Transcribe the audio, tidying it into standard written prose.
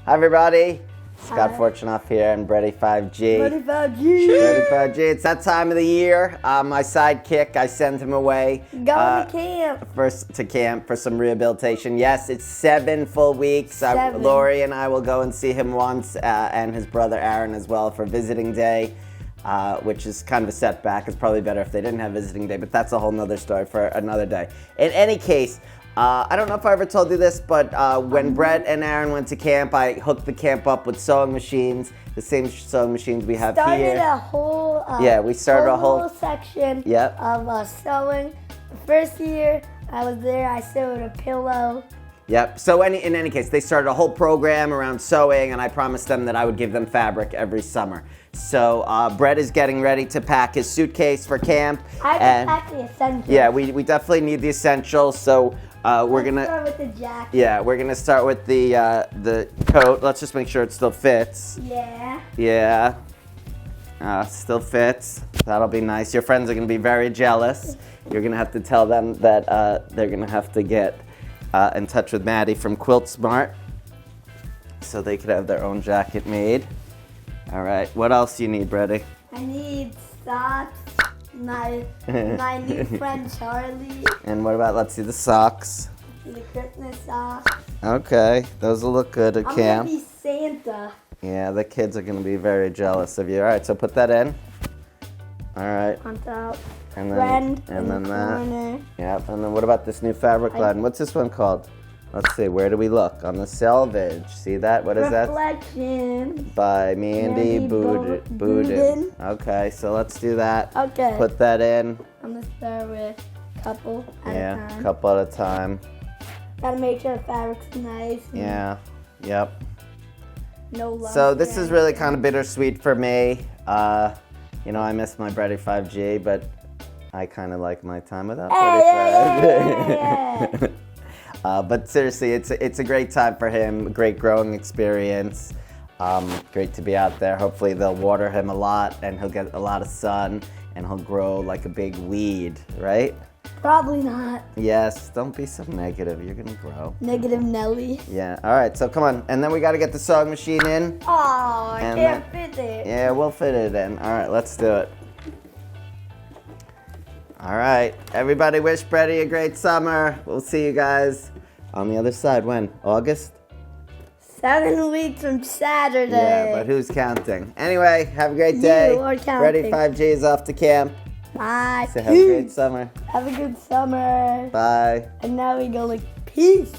Hi everybody, Scott Hi. Fortunoff here and Brettie 5G. Brettie 5G. Brettie 5G, it's that time of the year. My sidekick, I send him away. Going to camp. To camp for some rehabilitation. Yes, it's 7 full weeks. 7. Lori and I will go and see him once, and his brother Aaron as well for visiting day, which is kind of a setback. It's probably better if they didn't have visiting day, but that's a whole nother story for another day. In any case, I don't know if I ever told you this, but when Brett and Aaron went to camp, I hooked the camp up with sewing machines, the same sewing machines we have here. We started a whole section Yep. of sewing. The first year I was there, I sewed a pillow. Yep. So in any case, they started a whole program around sewing, and I promised them that I would give them fabric every summer. So Brett is getting ready to pack his suitcase for camp. I have to pack the essentials. Yeah, we definitely need the essentials. So we're gonna start with the jacket. Yeah, we're gonna start with the coat. Let's just make sure it still fits. Yeah. Yeah. Still fits. That'll be nice. Your friends are gonna be very jealous. You're gonna have to tell them that they're gonna have to get in touch with Maddie from Quilt Smart so they could have their own jacket made. All right. What else do you need, Brettie? I need socks. My new friend Charlie. And what about, let's see, the socks? The Christmas socks. Okay, those will look good at I'm camp. gonna be Santa. Yeah, the kids are gonna be very jealous of you. All right, so put that in. All right. On top. And then, Friend and in then the that. corner. Yep. And then what about this new fabric line? What's this one called? Let's see. Where do we look? On the selvage. See that? What is that? Reflection. By Mandy Mandy Boudin. Boudin. Okay, so let's do that. Okay. Put that in. I'm gonna start with a couple at a Yeah, time. couple at a time. Gotta make sure the fabric's nice. Yeah. Yep. No lumps. So this or is really anything. kind of bittersweet for me. You know, I miss my Brettie 5G, but I kind of like my time without Brettie 5G. But seriously, it's a great time for him, a great growing experience. Great to be out there. Hopefully they'll water him a lot and he'll get a lot of sun and he'll grow like a big weed, right? Probably not. Yes, don't be so negative. You're gonna grow. Negative Nelly. Yeah, all right, so come on. And then we gotta get the sewing machine in. Oh, I And can't fit it. Yeah, we'll fit it in. All right, let's do it. All right, everybody wish Brettie a great summer. We'll see you guys on the other side. When? August? 7 weeks from Saturday. Yeah, but who's counting? Anyway, have a great day. You are counting. Brettie 5G is off to camp. Bye. So have a great summer. Have a good summer. Bye. And now we go like peace.